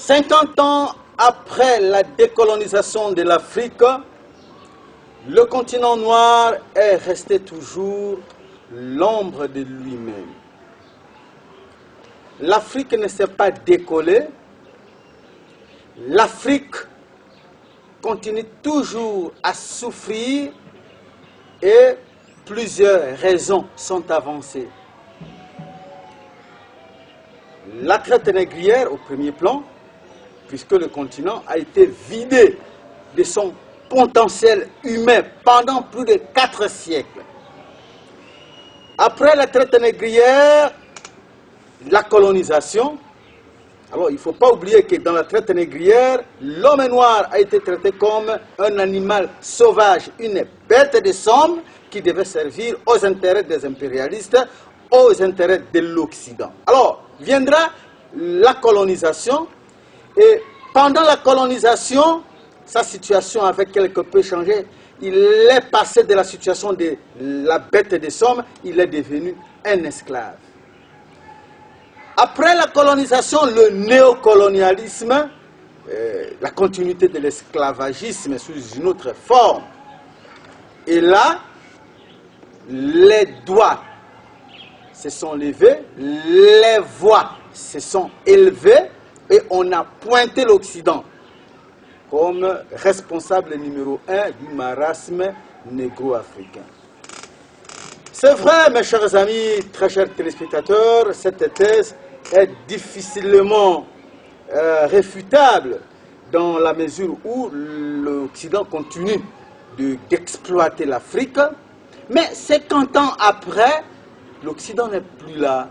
50 ans après la décolonisation de l'Afrique, le continent noir est resté toujours l'ombre de lui-même. L'Afrique ne s'est pas décollée. L'Afrique continue toujours à souffrir et plusieurs raisons sont avancées. La traite négrière au premier plan, puisque le continent a été vidé de son potentiel humain pendant plus de 4 siècles. Après la traite négrière, la colonisation. Alors il ne faut pas oublier que dans la traite négrière, l'homme noir a été traité comme un animal sauvage, une bête de somme qui devait servir aux intérêts des impérialistes, aux intérêts de l'Occident. Alors viendra la colonisation et pendant la colonisation, sa situation avait quelque peu changé. Il est passé de la situation de la bête de somme, il est devenu un esclave. Après la colonisation, le néocolonialisme, la continuité de l'esclavagisme sous une autre forme. Et là, les doigts se sont levés, les voix se sont élevées et on a pointé l'Occident comme responsable numéro 1 du marasme négro-africain. C'est vrai, mes chers amis, très chers téléspectateurs, cette thèse est difficilement réfutable dans la mesure où l'Occident continue d'exploiter l'Afrique, mais 50 ans après, l'Occident n'est plus là.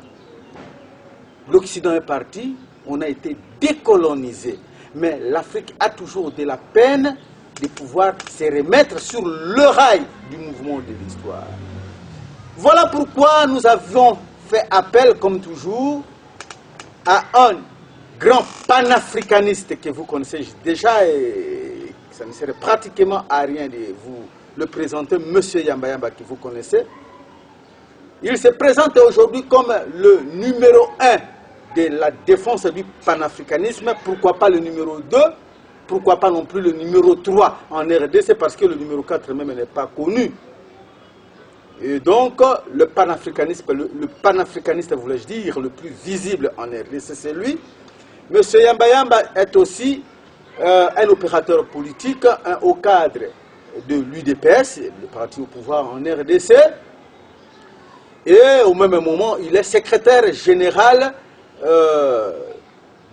L'Occident est parti, on a été décolonisé. Mais l'Afrique a toujours de la peine de pouvoir se remettre sur le rail du mouvement de l'histoire. Voilà pourquoi nous avions fait appel, comme toujours, à un grand panafricaniste que vous connaissez déjà, et ça ne serait pratiquement à rien de vous le présenter, M. Yamba Yamba, que vous connaissez. Il se présente aujourd'hui comme le numéro 1 de la défense du panafricanisme, pourquoi pas le numéro 2, pourquoi pas non plus le numéro 3 en RDC, parce que le numéro 4 même n'est pas connu. Et donc, le panafricaniste, voulais-je dire, le plus visible en RDC, c'est lui. M. Yamba Yamba est aussi un opérateur politique, un haut cadre de l'UDPS, le parti au pouvoir en RDC. Et au même moment, il est secrétaire général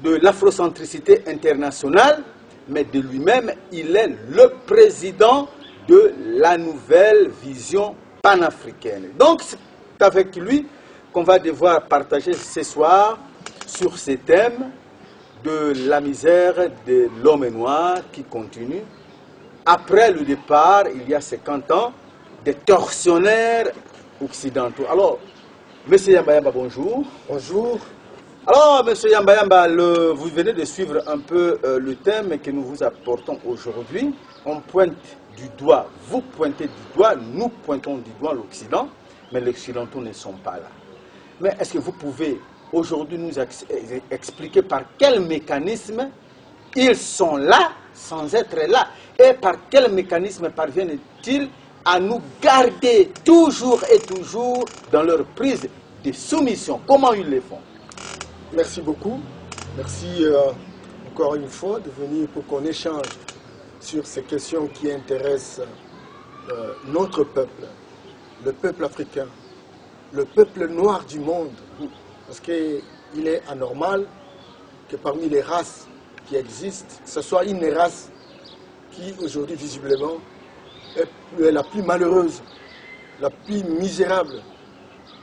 de l'afrocentricité internationale, mais de lui-même, il est le président de la nouvelle vision panafricaine. Donc, c'est avec lui qu'on va devoir partager ce soir sur ces thèmes de la misère de l'homme noir qui continue. Après le départ, il y a 50 ans, des tortionnaires occidentaux. Alors, M. Yamba Yamba, bonjour. Bonjour. Alors, M. Yamba Yamba, vous venez de suivre un peu le thème que nous vous apportons aujourd'hui. On pointe du doigt, vous pointez du doigt, nous pointons du doigt l'Occident, mais les Occidentaux ne sont pas là. Mais est-ce que vous pouvez aujourd'hui nous expliquer par quel mécanisme ils sont là sans être là, et par quel mécanisme parviennent-ils à nous garder toujours et toujours dans leur prise de soumission? Comment ils le font? Merci beaucoup. Merci encore une fois de venir pour qu'on échange sur ces questions qui intéressent notre peuple, le peuple africain, le peuple noir du monde. Parce qu'il est anormal que parmi les races qui existent, ce soit une race qui aujourd'hui visiblement est la plus malheureuse, la plus misérable.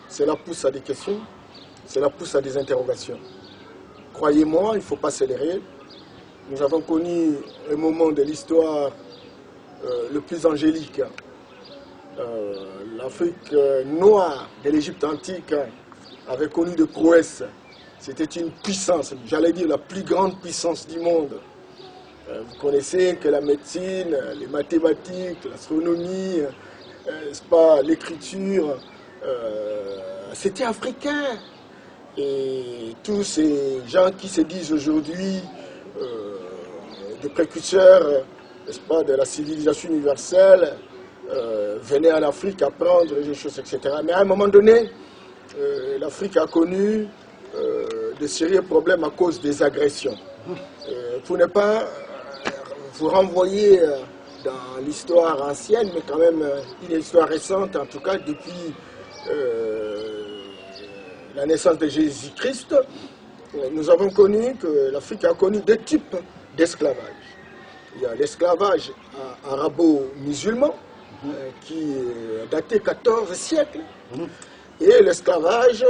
Cela pousse à des questions, cela pousse à des interrogations. Croyez-moi, il ne faut pas s'élever. Nous avons connu un moment de l'histoire le plus angélique. L'Afrique noire de l'Égypte antique avait connu de prouesses. C'était une puissance, j'allais dire la plus grande puissance du monde. Vous connaissez que la médecine, les mathématiques, l'astronomie, l'écriture, c'était africain. Et tous ces gens qui se disent aujourd'hui des précurseurs, n'est-ce pas, de la civilisation universelle, venaient en Afrique apprendre des choses, etc. Mais à un moment donné, l'Afrique a connu de sérieux problèmes à cause des agressions. Pour ne pas vous renvoyer dans l'histoire ancienne, mais quand même une histoire récente, en tout cas depuis la naissance de Jésus-Christ, nous avons connu que l'Afrique a connu deux types d'esclavage. Il y a l'esclavage arabo-musulman, qui a daté 14 siècles, et l'esclavage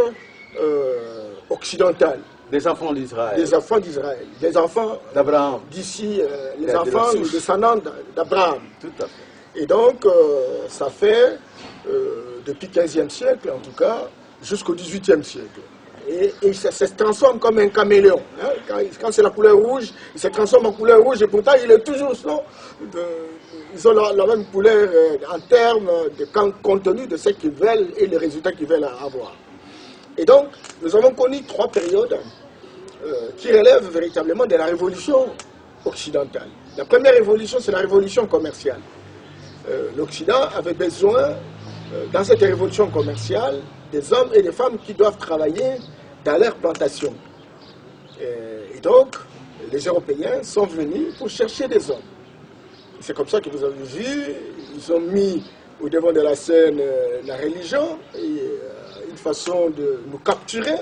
occidental. Des enfants d'Israël. Des enfants d'Israël. Des enfants d'Abraham. D'ici, les enfants ou descendants d'Abraham. Tout à fait. Et donc, ça fait, depuis le 15e siècle en tout cas, jusqu'au 18e siècle. Et ça se transforme comme un caméléon. Hein. Quand c'est la couleur rouge, il se transforme en couleur rouge et pourtant il est toujours son. Ils ont la même couleur en termes de contenu de ce qu'ils veulent et les résultats qu'ils veulent avoir. Et donc, nous avons connu trois périodes qui relèvent véritablement de la révolution occidentale. La première révolution, c'est la révolution commerciale. L'Occident avait besoin, dans cette révolution commerciale, des hommes et des femmes qui doivent travailler dans leurs plantations. Et donc, les Européens sont venus pour chercher des hommes. C'est comme ça que vous avez vu, ils ont mis au devant de la scène la religion, et une façon de nous capturer.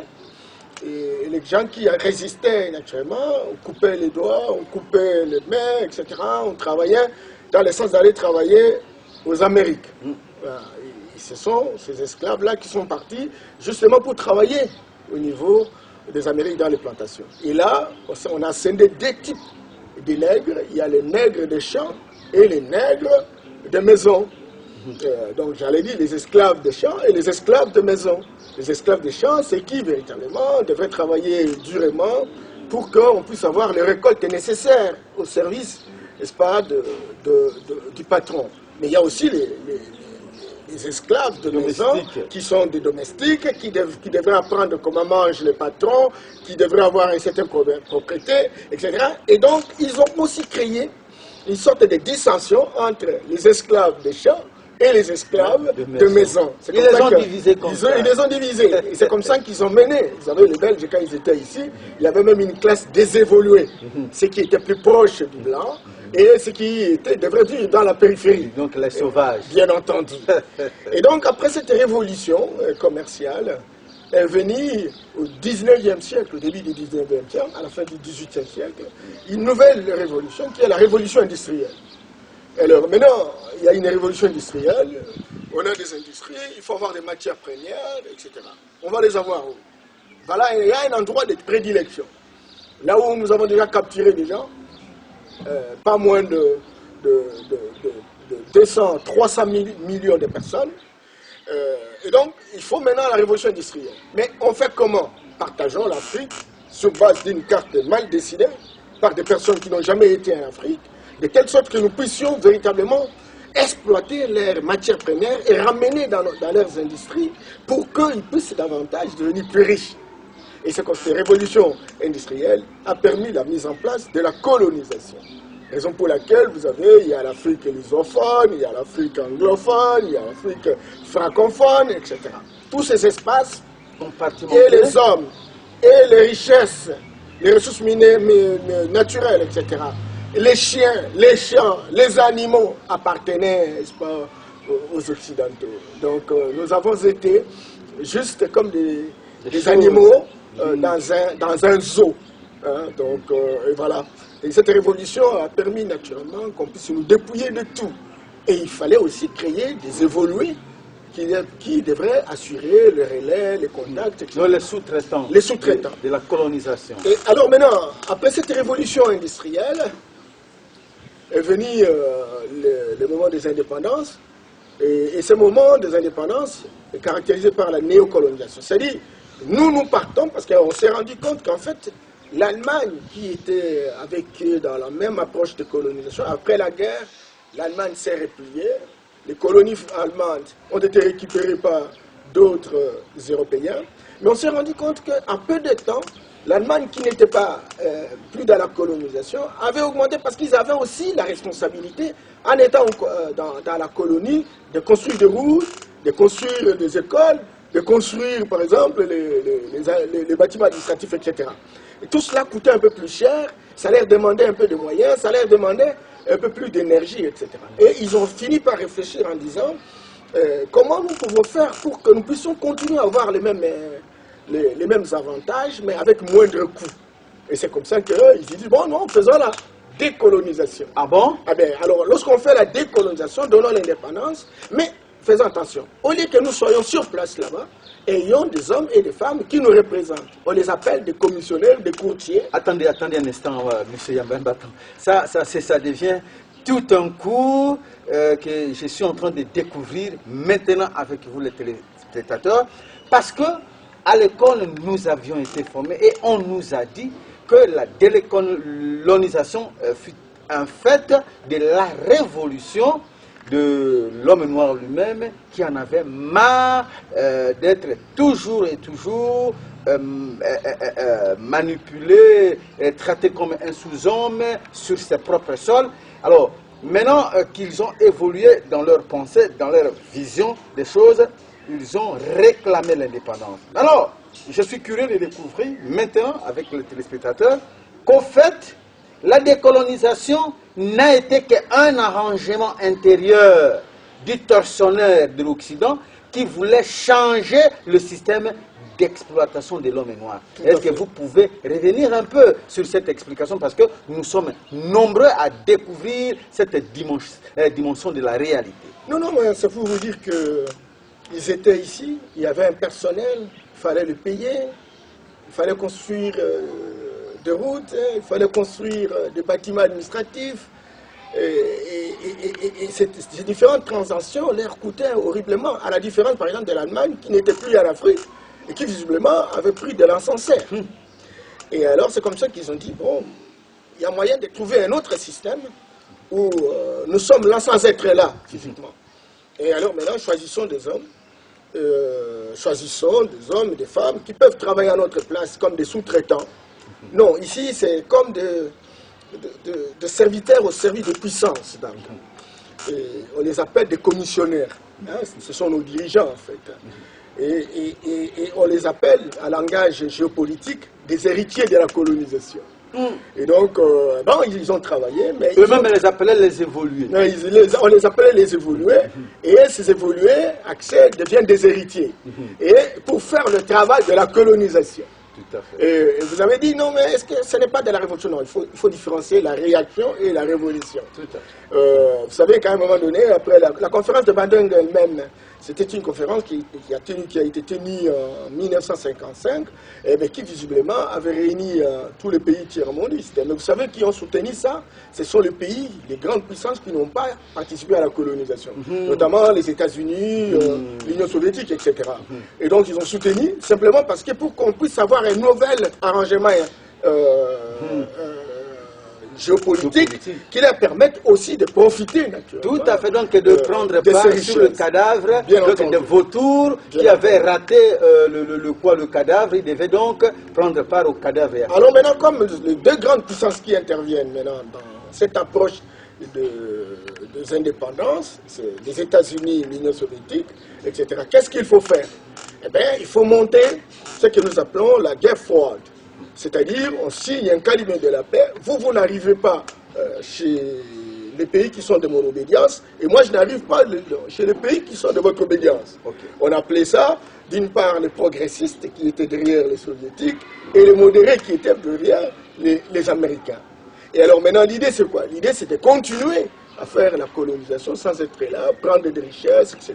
Et les gens qui résistaient naturellement, on coupait les doigts, on coupait les mains, etc. On travaillait dans le sens d'aller travailler aux Amériques. Et ce sont ces esclaves-là qui sont partis justement pour travailler au niveau des Amériques dans les plantations. Et là, on a scindé deux types de nègres. Il y a les nègres des champs et les nègres de maison. Donc j'allais dire les esclaves des champs et les esclaves de maison. Les esclaves des champs, c'est qui véritablement devraient travailler durement pour qu'on puisse avoir les récoltes nécessaires au service, n'est-ce pas, du patron. Mais il y a aussi les esclaves de maison qui sont des domestiques, qui devraient apprendre comment mangent les patrons, qui devraient avoir une certaine propriété, etc. Et donc, ils ont aussi créé une sorte de dissension entre les esclaves des champs et les esclaves de maison. Ils les ont divisés comme ça. Ils les ont divisés. Et c'est comme ça qu'ils ont mené. Vous savez, les Belges, quand ils étaient ici, il y avait même une classe désévoluée. Ce qui était plus proche du blanc et ce qui devrait vivre dans la périphérie. Donc les sauvages. Bien entendu. Et donc, après cette révolution commerciale, est venue au 19e siècle, au début du 19e siècle, à la fin du 18e siècle, une nouvelle révolution qui est la révolution industrielle. Alors maintenant, il y a une révolution industrielle, on a des industries, il faut avoir des matières premières, etc. On va les avoir où? Voilà, il y a un endroit de prédilection. Là où nous avons déjà capturé des gens, pas moins de 200, 300 millions de personnes. Et donc, il faut maintenant la révolution industrielle. Mais on fait comment? Partageons l'Afrique sur base d'une carte mal dessinée par des personnes qui n'ont jamais été en Afrique, de telle sorte que nous puissions véritablement exploiter leurs matières premières et ramener dans leurs industries pour qu'ils puissent davantage devenir plus riches. Et c'est comme cette révolution industrielle a permis la mise en place de la colonisation. Raison pour laquelle il y a l'Afrique lusophone, il y a l'Afrique anglophone, il y a l'Afrique francophone, etc. Tous ces espaces, et les hommes, et les richesses, les ressources naturelles, etc. Les chiens, les chats, les animaux appartenaient, n'est-ce pas, aux Occidentaux. Donc nous avons été juste comme des animaux dans un zoo. Hein, donc et voilà. Et cette révolution a permis naturellement qu'on puisse nous dépouiller de tout. Et il fallait aussi créer des évolués qui devraient assurer le relais, les contacts, etc. Non, les sous-traitants. Les sous-traitants. De la colonisation. Et alors maintenant, après cette révolution industrielle, est venu le moment des indépendances. Et ce moment des indépendances est caractérisé par la néocolonisation. C'est-à-dire, nous partons parce qu'on s'est rendu compte qu'en fait, l'Allemagne qui était avec eux dans la même approche de colonisation, après la guerre, l'Allemagne s'est repliée. Les colonies allemandes ont été récupérées par d'autres Européens. Mais on s'est rendu compte qu'en peu de temps, l'Allemagne, qui n'était pas plus dans la colonisation, avait augmenté parce qu'ils avaient aussi la responsabilité, en étant dans la colonie, de construire des routes, de construire des écoles, de construire, par exemple, les bâtiments administratifs, etc. Et tout cela coûtait un peu plus cher, ça leur demandait un peu de moyens, ça leur demandait un peu plus d'énergie, etc. Et ils ont fini par réfléchir en disant comment nous pouvons faire pour que nous puissions continuer à avoir les mêmes avantages, mais avec moindre coût. Et c'est comme ça qu'ils disent, bon, non, faisons la décolonisation. Ah bon? Ah ben, alors, lorsqu'on fait la décolonisation, donnons l'indépendance, mais faisons attention. Au lieu que nous soyons sur place là-bas, ayons des hommes et des femmes qui nous représentent. On les appelle des commissionnaires, des courtiers. Attendez un instant, monsieur Yambemba. Ça devient tout un coup que je suis en train de découvrir maintenant avec vous les téléspectateurs, parce que à l'école nous avions été formés et on nous a dit que la décolonisation fut un fait de la révolution de l'homme noir lui-même, qui en avait marre d'être toujours et toujours manipulé, traité comme un sous-homme sur ses propres sols. Alors, maintenant qu'ils ont évolué dans leur pensée, dans leur vision des choses, ils ont réclamé l'indépendance. Alors, je suis curieux de découvrir maintenant, avec les téléspectateurs, qu'au fait, la décolonisation n'a été qu'un arrangement intérieur du tortionnaire de l'Occident qui voulait changer le système d'exploitation de l'homme noir. Est-ce que vous pouvez revenir un peu sur cette explication, parce que nous sommes nombreux à découvrir cette dimension de la réalité. Non, c'est pour vous dire qu'ils étaient ici, il y avait un personnel, il fallait le payer, il fallait construire des routes, il fallait construire des bâtiments administratifs. Et ces différentes transactions leur coûtaient horriblement, à la différence par exemple de l'Allemagne qui n'était plus en Afrique et qui visiblement avait pris de l'encenseur. Et alors c'est comme ça qu'ils ont dit, bon, il y a moyen de trouver un autre système où nous sommes là sans être là physiquement. Et alors maintenant choisissons des hommes et des femmes qui peuvent travailler à notre place comme des sous-traitants. Non, ici c'est comme de serviteurs au service de puissance. Et on les appelle des commissionnaires. Hein, ce sont nos dirigeants en fait. Et on les appelle, à langage géopolitique, des héritiers de la colonisation. Et donc, bon, ils ont travaillé, mais... Eux-mêmes, on les appelait les évolués. On les appelait les évolués, et ces évolués deviennent des héritiers. Et pour faire le travail de la colonisation. Tout à fait. Et vous avez dit, non, mais est-ce que ce n'est pas de la révolution? Non, il faut différencier la réaction et la révolution. Tout à fait. Vous savez qu'à un moment donné, après la conférence de Bandung elle-même, c'était une conférence qui a été tenue en 1955, et qui visiblement avait réuni tous les pays tiers-mondistes. Mais vous savez qui ont soutenu ça? Ce sont les pays, les grandes puissances qui n'ont pas participé à la colonisation, notamment les États-Unis, l'Union soviétique, etc. Et donc ils ont soutenu simplement parce que pour qu'on puisse avoir un nouvel arrangement géopolitique qui leur permettent aussi de profiter naturellement. Tout à fait, donc de prendre part sur le cadavre de vautours qui avaient raté le cadavre, ils devaient donc prendre part au cadavre. Alors maintenant, comme les deux grandes puissances qui interviennent maintenant dans cette approche des indépendances, c'est les États-Unis, l'Union soviétique, etc., qu'est-ce qu'il faut faire? Eh bien, il faut monter ce que nous appelons la guerre froide. C'est-à-dire, on signe un calumet de la paix, vous n'arrivez pas chez les pays qui sont de mon obédience, et moi je n'arrive pas chez les pays qui sont de votre obédience. Okay. On appelait ça, d'une part, les progressistes qui étaient derrière les soviétiques, et les modérés qui étaient derrière les Américains. Et alors maintenant, l'idée c'est quoi? L'idée c'est de continuer à faire la colonisation sans être là, prendre des richesses, etc.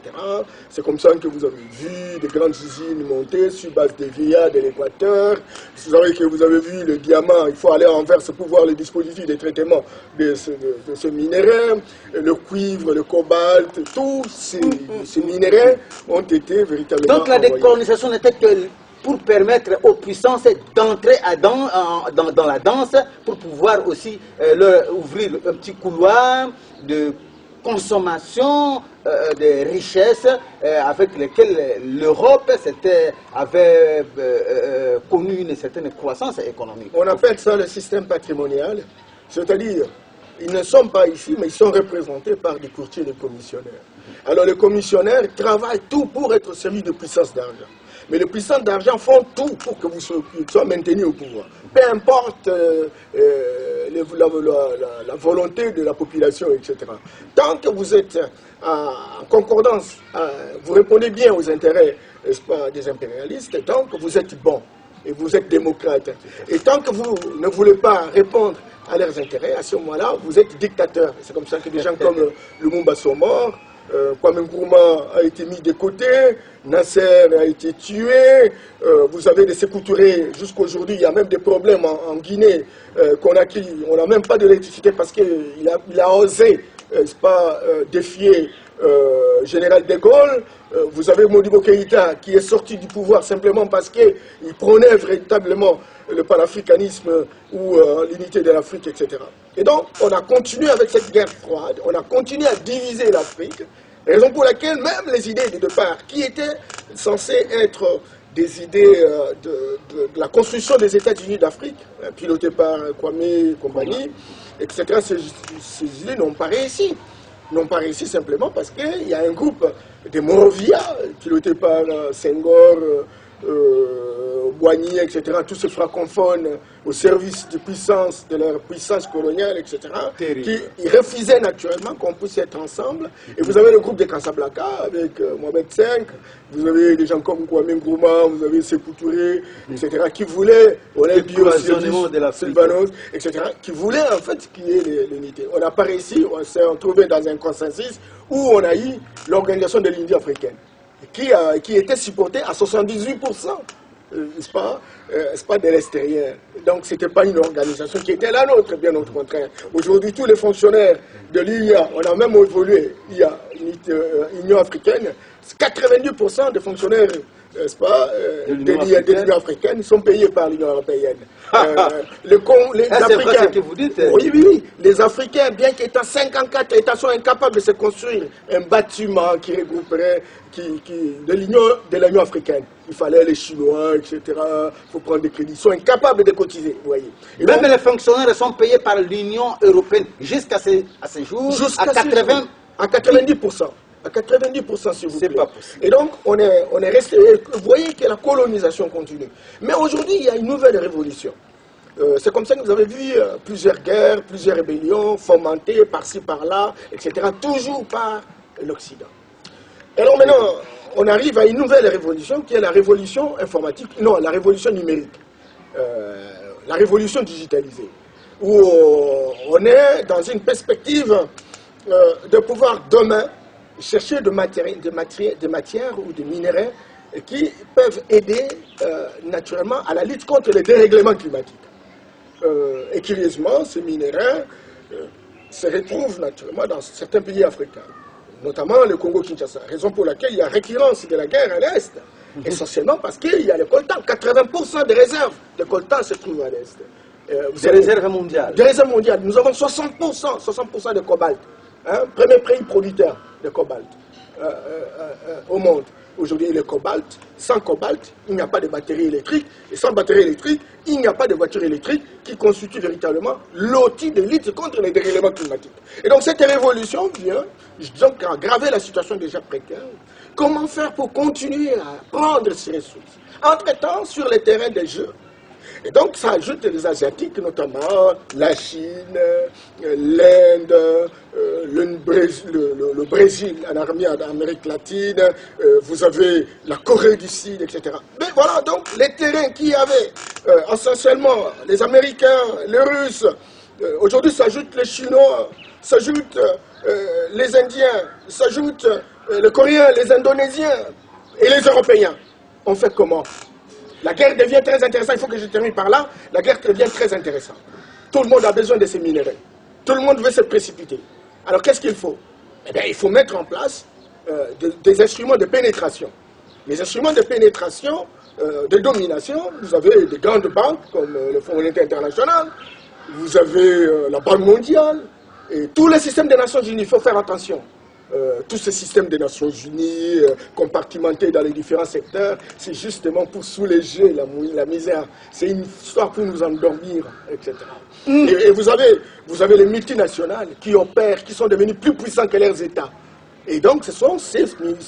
C'est comme ça que vous avez vu des grandes usines montées sur base des villas de l'Équateur. Vous savez que vous avez vu le diamant, il faut aller envers pour voir les dispositifs de traitement de ce minerai, le cuivre, le cobalt, tous ces minéraux ont été véritablement Donc la décolonisation n'était que pour permettre aux puissances d'entrer dans la danse, pour pouvoir aussi leur ouvrir un petit couloir de consommation des richesses avec lesquelles l'Europe avait connu une certaine croissance économique. On appelle ça le système patrimonial, c'est-à-dire ils ne sont pas ici, mais ils sont représentés par des courtiers et des commissionnaires. Alors les commissionnaires travaillent tout pour être servis de puissance d'argent. Mais les puissances d'argent font tout pour que vous soyez maintenus au pouvoir. Peu importe la volonté de la population, etc. Tant que vous êtes en concordance, vous répondez bien aux intérêts des impérialistes, tant que vous êtes bon et vous êtes démocrate. Et tant que vous ne voulez pas répondre à leurs intérêts, à ce moment-là, vous êtes dictateur. C'est comme ça que des gens comme Lumumba sont morts. Kwame Nkrumah a été mis de côté, Nasser a été tué, vous avez des Sékou Touré, jusqu'aujourd'hui il y a même des problèmes en Guinée, on n'a même pas d'électricité parce qu'il a osé défier Général de Gaulle. Vous avez Modibo Keïta qui est sorti du pouvoir simplement parce qu'il prônait véritablement le panafricanisme ou l'unité de l'Afrique, etc. Et donc, on a continué avec cette guerre froide, on a continué à diviser l'Afrique, raison pour laquelle même les idées de départ, qui étaient censées être des idées de la construction des États-Unis d'Afrique, pilotées par Kwame et compagnie, etc., ces idées n'ont pas réussi. N'ont pas réussi simplement parce qu'il y a un groupe des Morovia, piloté par Senghor, Boigny, etc., tous ces francophones au service de leur puissance coloniale, etc., qui refusaient naturellement qu'on puisse être ensemble. Et vous avez le groupe de Casablanca avec Mohamed V, vous avez des gens comme Kwame Nkrumah, vous avez Sékou Touré, etc., qui voulaient, Sylvanos, etc., qui voulaient en fait qu'il y ait l'unité. On n'a pas réussi, on s'est retrouvé dans un consensus où on a eu l'organisation de l'Union africaine, qui était supportée à 78%, n'est-ce pas, de l'extérieur. Donc ce n'était pas une organisation qui était la nôtre, bien au contraire. Aujourd'hui, tous les fonctionnaires de l'IA, on a même évolué, IA, Union africaine, 90% des fonctionnaires, n'est-ce pas, de l'Union africaine sont payés par l'Union européenne. Les Africains, que vous dites. Oui. Les Africains, bien qu'étant 54 États, sont incapables de se construire un bâtiment qui regrouperait de l'Union africaine. Il fallait les Chinois, etc. Il faut prendre des crédits. Ils sont incapables de cotiser, vous voyez. Et même les fonctionnaires sont payés par l'Union européenne jusqu'à ce jour, à 80%. À 90%. À 90%, s'il vous plaît. C'est pas possible. Et donc, on est resté. Vous voyez que la colonisation continue. Mais aujourd'hui, il y a une nouvelle révolution. C'est comme ça que vous avez vu plusieurs guerres, plusieurs rébellions fomentées par-ci, par-là, etc. Toujours par l'Occident. Et alors maintenant, on arrive à une nouvelle révolution qui est la révolution informatique, non, la révolution numérique, la révolution digitalisée, où on est dans une perspective de pouvoir demain chercher des matières ou des minéraux qui peuvent aider naturellement à la lutte contre le dérèglement climatique. Et curieusement, ces minéraux se retrouvent naturellement dans certains pays africains, notamment le Congo-Kinshasa, raison pour laquelle il y a récurrence de la guerre à l'Est, essentiellement parce qu'il y a le coltan. 80% des réserves de coltan se trouvent à l'Est. Des réserves mondiales. Des réserves mondiales. Nous avons 60% de cobalt. Premier pays producteur de cobalt au monde. Aujourd'hui, le cobalt, sans cobalt, il n'y a pas de batterie électrique. Et sans batterie électrique, il n'y a pas de voiture électrique qui constitue véritablement l'outil de lutte contre les dérèglements climatiques. Et donc cette révolution vient donc aggraver la situation déjà précaire. Comment faire pour continuer à prendre ces ressources? Entre-temps, sur le terrain des jeux, et donc ça ajoute les Asiatiques, notamment la Chine, l'Inde, le Brésil, en Amérique latine, vous avez la Corée du Sud, etc. Mais voilà donc les terrains qui avaient essentiellement les Américains, les Russes, aujourd'hui s'ajoutent les Chinois, s'ajoutent les Indiens, s'ajoutent les Coréens, les Indonésiens et les Européens. On fait comment? La guerre devient très intéressante, il faut que je termine par là, la guerre devient très intéressante. Tout le monde a besoin de ces minéraux. Tout le monde veut se précipiter. Alors qu'est-ce qu'il faut? Eh bien, il faut mettre en place des instruments de pénétration. Les instruments de pénétration, de domination, vous avez des grandes banques comme le Fonds monétaire international, vous avez la Banque mondiale, Et tous les systèmes des Nations Unies, il faut faire attention. Tous ces systèmes des Nations Unies, compartimentés dans les différents secteurs, c'est justement pour soulager la misère. C'est une histoire pour nous endormir, etc. Et vous avez les multinationales qui opèrent, qui sont devenus plus puissants que leurs États. Et donc, ce sont ces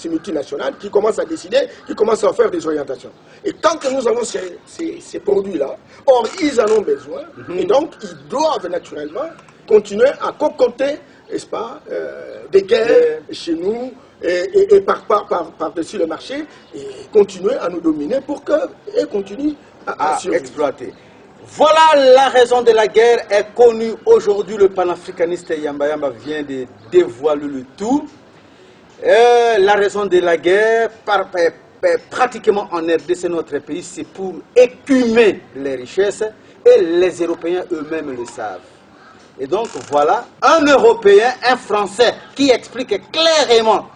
multinationales qui commencent à décider, qui commencent à faire des orientations. Et tant que nous avons ces produits-là, or, ils en ont besoin, et donc, ils doivent naturellement continuer à concocter, n'est-ce pas, des guerres chez nous, et par-dessus le marché, et continuer à nous dominer pour qu'ils continuent à exploiter. Voilà la raison de la guerre est connue aujourd'hui. Le panafricaniste Yamba Yamba vient de dévoiler le tout. La raison de la guerre, pratiquement en RDC, notre pays, c'est pour écumer les richesses, et les Européens eux-mêmes le savent. Et donc voilà un Européen, un Français qui explique clairement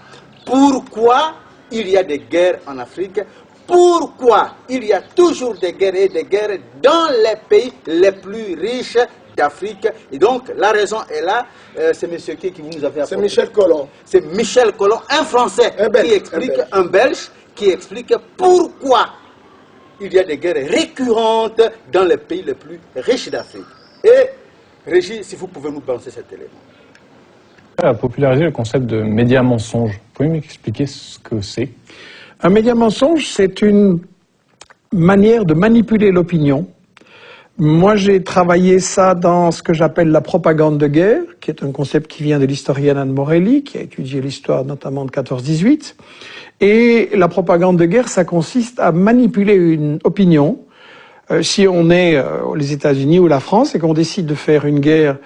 pourquoi il y a des guerres en Afrique, pourquoi il y a toujours des guerres et des guerres dans les pays les plus riches d'Afrique. Et donc la raison est là, c'est monsieur qui vous nous avez apporté. C'est Michel Collomb. C'est Michel Collomb, un Français qui explique, un Belge qui explique pourquoi il y a des guerres récurrentes dans les pays les plus riches d'Afrique. Et Régis, si vous pouvez nous balancer cet élément. A popularisé le concept de média mensonge. Vous pouvez m'expliquer ce que c'est? Un média mensonge, c'est une manière de manipuler l'opinion. Moi, j'ai travaillé ça dans ce que j'appelle la propagande de guerre, qui est un concept qui vient de l'historienne Anne Morelli, qui a étudié l'histoire notamment de 14-18. Et la propagande de guerre, ça consiste à manipuler une opinion. Si on est les États-Unis ou la France et qu'on décide de faire une guerre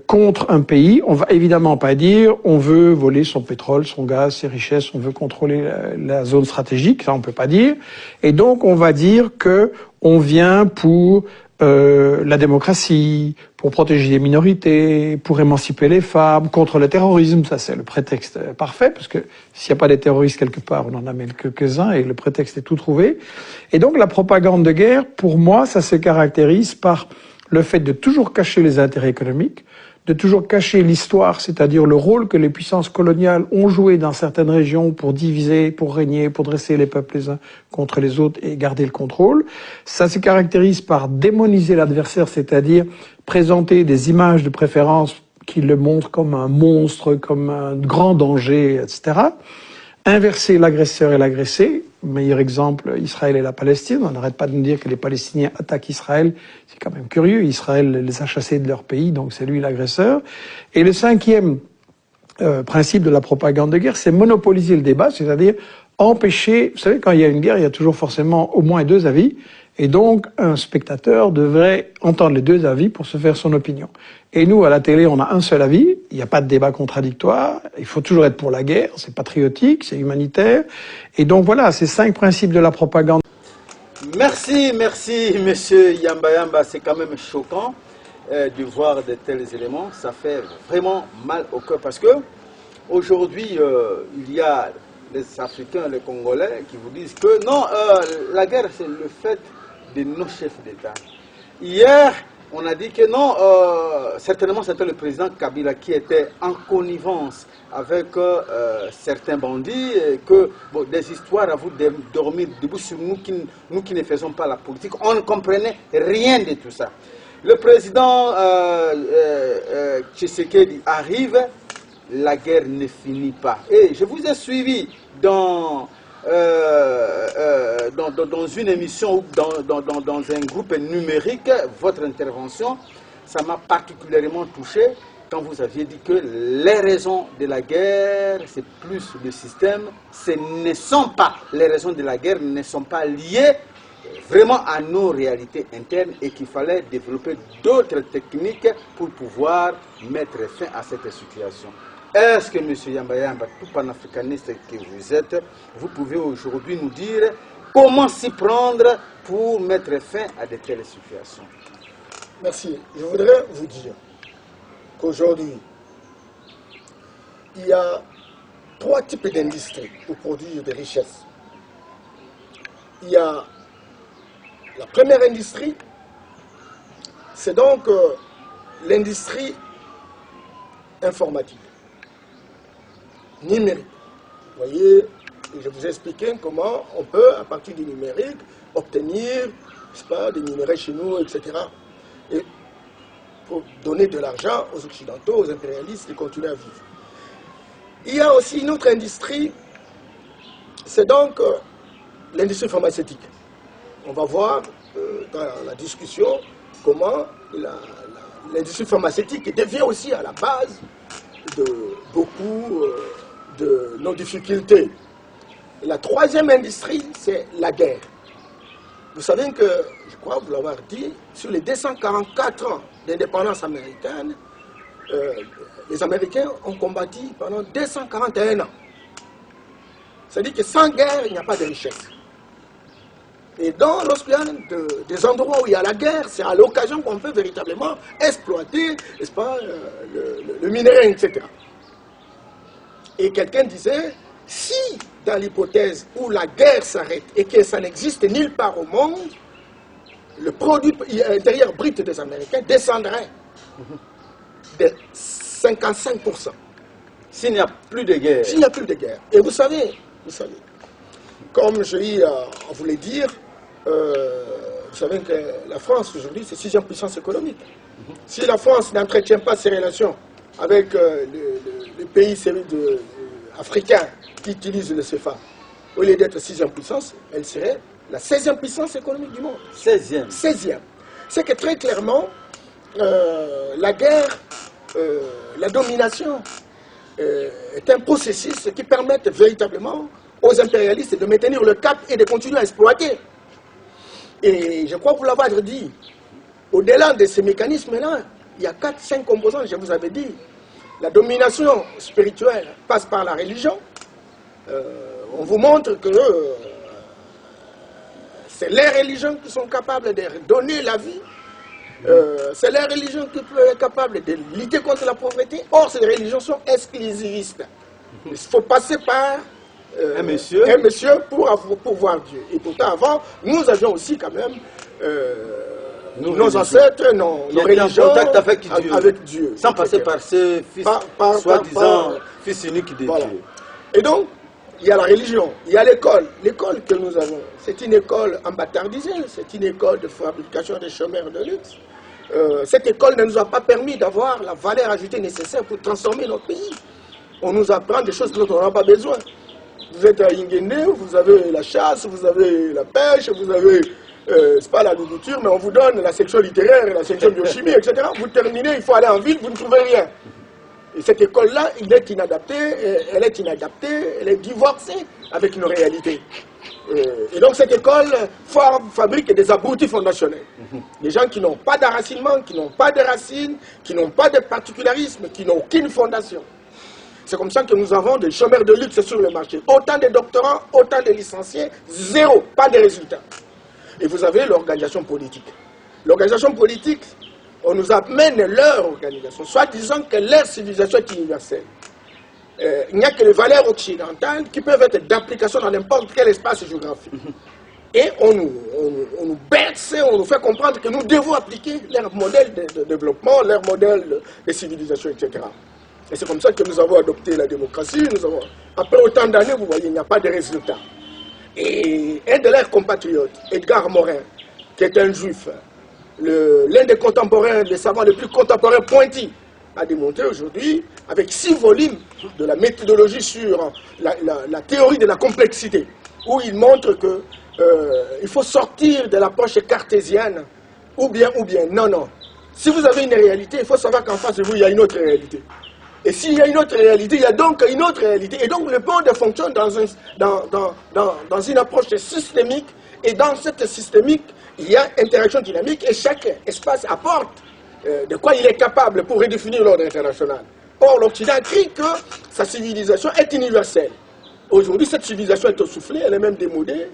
contre un pays, on va évidemment pas dire on veut voler son pétrole, son gaz, ses richesses, on veut contrôler la zone stratégique, ça on peut pas dire. Et donc on va dire que on vient pour la démocratie, pour protéger les minorités, pour émanciper les femmes, contre le terrorisme. Ça, c'est le prétexte parfait, parce que s'il n'y a pas des terroristes quelque part, on en amène quelques-uns, et le prétexte est tout trouvé. Et donc, la propagande de guerre, pour moi, ça se caractérise par le fait de toujours cacher les intérêts économiques, de toujours cacher l'histoire, c'est-à-dire le rôle que les puissances coloniales ont joué dans certaines régions pour diviser, pour régner, pour dresser les peuples les uns contre les autres et garder le contrôle. Ça se caractérise par démoniser l'adversaire, c'est-à-dire présenter des images de préférence qui le montrent comme un monstre, comme un grand danger, etc. Inverser l'agresseur et l'agressé. Meilleur exemple, Israël et la Palestine. On n'arrête pas de nous dire que les Palestiniens attaquent Israël. C'est quand même curieux. Israël les a chassés de leur pays, donc c'est lui l'agresseur. Et le cinquième principe de la propagande de guerre, c'est monopoliser le débat, c'est-à-dire empêcher... Vous savez, quand il y a une guerre, il y a toujours forcément au moins deux avis. Et donc, un spectateur devrait entendre les deux avis pour se faire son opinion. Et nous, à la télé, on a un seul avis. Il n'y a pas de débat contradictoire. Il faut toujours être pour la guerre. C'est patriotique, c'est humanitaire. Et donc voilà, ces 5 principes de la propagande. Merci, monsieur Yamba Yamba. C'est quand même choquant de voir de tels éléments. Ça fait vraiment mal au cœur parce que aujourd'hui, il y a les Africains, les Congolais qui vous disent que non, la guerre, c'est le fait de nos chefs d'État. Hier, on a dit que non, certainement c'était le président Kabila qui était en connivence avec certains bandits, et que bon, des histoires à vous de dormir debout sur nous qui ne faisons pas la politique, on ne comprenait rien de tout ça. Le président Tshisekedi arrive, la guerre ne finit pas. Et je vous ai suivi dans une émission ou dans un groupe numérique, votre intervention, ça m'a particulièrement touché quand vous aviez dit que les raisons de la guerre, c'est plus le système, les raisons de la guerre ne sont pas liées vraiment à nos réalités internes et qu'il fallait développer d'autres techniques pour pouvoir mettre fin à cette situation. Est-ce que M. Yamba Yamba, tout panafricaniste que vous êtes, vous pouvez aujourd'hui nous dire comment s'y prendre pour mettre fin à de telles situations? Merci. Je voudrais vous dire qu'aujourd'hui, il y a 3 types d'industries pour produire des richesses. Il y a la première industrie, c'est donc l'industrie informatique, numérique. Vous voyez, je vous ai expliqué comment on peut, à partir du numérique, obtenir, n'est-ce pas, des minéraux chez nous, etc. Et pour donner de l'argent aux Occidentaux, aux impérialistes, et continuer à vivre. Il y a aussi une autre industrie, c'est donc l'industrie pharmaceutique. On va voir dans la discussion comment l'industrie pharmaceutique devient aussi à la base de beaucoup de nos difficultés. Et la troisième industrie, c'est la guerre. Vous savez que, je crois vous l'avoir dit, sur les 244 ans d'indépendance américaine, les Américains ont combattu pendant 241 ans. C'est-à-dire que sans guerre, il n'y a pas de richesse. Et lorsqu'il y a des endroits où il y a la guerre, c'est à l'occasion qu'on peut véritablement exploiter, n'est-ce pas, le minerai, etc. Et quelqu'un disait, si dans l'hypothèse où la guerre s'arrête et que ça n'existe nulle part au monde, le produit intérieur brut des Américains descendrait de 55%. S'il n'y a plus de guerre. S'il n'y a plus de guerre. Et vous savez, comme je voulais dire, vous savez que la France aujourd'hui, c'est 6e puissance économique. Si la France n'entretient pas ses relations avec les pays africains qui utilisent le CFA, au lieu d'être 6e puissance, elle serait la 16e puissance économique du monde. 16e. 16e. C'est que très clairement, la guerre, la domination, est un processus qui permet véritablement aux impérialistes de maintenir le cap et de continuer à exploiter. Et je crois vous l'avoir dit, au-delà de ces mécanismes-là, il y a 4-5 composants, je vous avais dit. La domination spirituelle passe par la religion. On vous montre que c'est les religions qui sont capables de donner la vie. C'est les religions qui peuvent être capables de lutter contre la pauvreté. Or, ces religions sont exclusivistes. Il faut passer par un monsieur pour voir Dieu. Et pourtant, avant, nous avions aussi quand même nos ancêtres, nos religions en contact avec Dieu. Sans passer par ce fils, soi-disant fils unique de Dieu. Et donc, il y a la religion, il y a l'école. L'école que nous avons, c'est une école embâtardisée, c'est une école de fabrication de chômeurs de luxe. Cette école ne nous a pas permis d'avoir la valeur ajoutée nécessaire pour transformer notre pays. On nous apprend des choses dont on n'a pas besoin. Vous êtes à Ingene, vous avez la chasse, vous avez la pêche, vous avez, c'est pas l'agriculture, mais on vous donne la section littéraire, la section biochimie, etc. Vous terminez, il faut aller en ville, vous ne trouvez rien. Et cette école-là, elle est inadaptée, elle est divorcée avec nos réalités. Et donc cette école fabrique des abrutis fondationnels. Des gens qui n'ont pas d'enracinement, qui n'ont pas de racines, qui n'ont pas de particularisme, qui n'ont aucune fondation. C'est comme ça que nous avons des chômeurs de luxe sur le marché. Autant de doctorants, autant de licenciés, zéro, pas de résultats. Et vous avez l'organisation politique. L'organisation politique, on nous amène leur organisation, soit disant que leur civilisation est universelle. Il n'y a que les valeurs occidentales qui peuvent être d'application dans n'importe quel espace géographique. Et on nous berce, on nous fait comprendre que nous devons appliquer leur modèle de développement, leur modèle de civilisation, etc. Et c'est comme ça que nous avons adopté la démocratie. Après autant d'années, vous voyez, il n'y a pas de résultat. Et un de leurs compatriotes, Edgar Morin, qui est un juif, l'un des contemporains, des savants les plus contemporains pointis, a démontré aujourd'hui, avec 6 volumes de la méthodologie sur la théorie de la complexité, où il montre que il faut sortir de l'approche cartésienne, ou bien, non. Si vous avez une réalité, il faut savoir qu'en face de vous, il y a une autre réalité. Et s'il y a une autre réalité, il y a donc une autre réalité. Et donc le monde fonctionne dans une approche systémique. Et dans cette systémique, il y a interaction dynamique et chaque espace apporte de quoi il est capable pour redéfinir l'ordre international. Or, l'Occident crie que sa civilisation est universelle. Aujourd'hui, cette civilisation est essoufflée, elle est même démodée,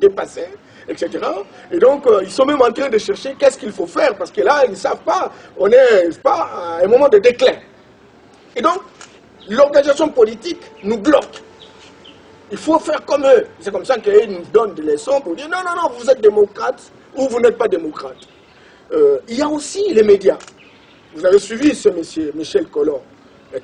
dépassée, etc. Et donc, ils sont même en train de chercher qu'est-ce qu'il faut faire, parce que là, ils ne savent pas, on est pas à un moment de déclin. Et donc, l'organisation politique nous bloque. Il faut faire comme eux. C'est comme ça qu'ils nous donnent des leçons pour dire non, vous êtes démocrate ou vous n'êtes pas démocrate. Il y a aussi les médias. Vous avez suivi ce monsieur, Michel Collomb.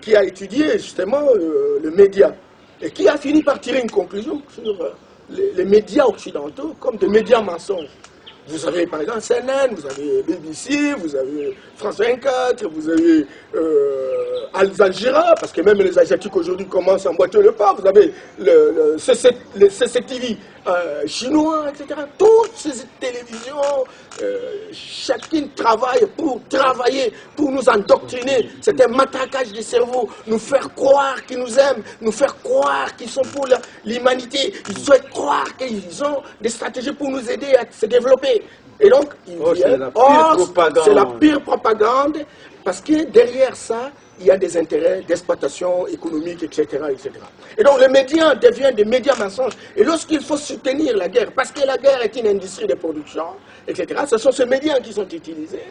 qui a étudié justement le média et qui a fini par tirer une conclusion sur les médias occidentaux comme des médias mensonges. Vous avez par exemple CNN, vous avez BBC, vous avez France 24, vous avez Al Jazeera, parce que même les Asiatiques aujourd'hui commencent à emboîter le pas, vous avez le CCTV chinois, etc. Toutes ces télévisions, chacune travaille pour nous endoctriner. C'est un matraquage du cerveau, nous faire croire qu'ils nous aiment, nous faire croire qu'ils sont pour l'humanité, ils souhaitent croire qu'ils ont des stratégies pour nous aider à se développer. Et donc, c'est la pire propagande, parce que derrière ça, il y a des intérêts d'exploitation économique, etc., etc. Et donc, les médias deviennent des médias mensonges. Et lorsqu'il faut soutenir la guerre, parce que la guerre est une industrie de production, etc., ce sont ces médias qui sont utilisés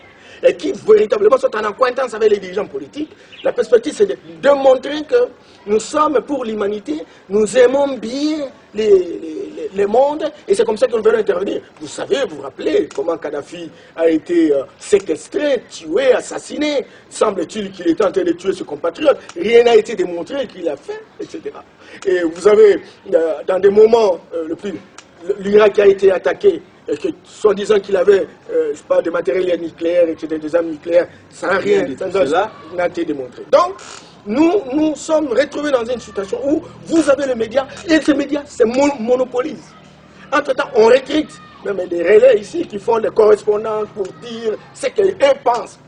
et qui véritablement sont en accointance avec les dirigeants politiques. La perspective, c'est de démontrer que nous sommes pour l'humanité, nous aimons bien les mondes, et c'est comme ça que nous venons intervenir. Vous savez, vous vous rappelez comment Kadhafi a été séquestré, tué, assassiné. Semble-t-il qu'il était en train de tuer ses compatriotes. Rien n'a été démontré qu'il a fait, etc. Et vous avez, dans des moments, l'Irak a été attaqué, et que, soi-disant qu'il avait, je sais pas, des matériels nucléaires, etc., des armes nucléaires, ça n'a rien n'a été démontré. Donc, nous sommes retrouvés dans une situation où vous avez les médias, et ces médias se monopolisent. Entre-temps, on recrute même des relais ici qui font des correspondances pour dire ce qu'eux pensent.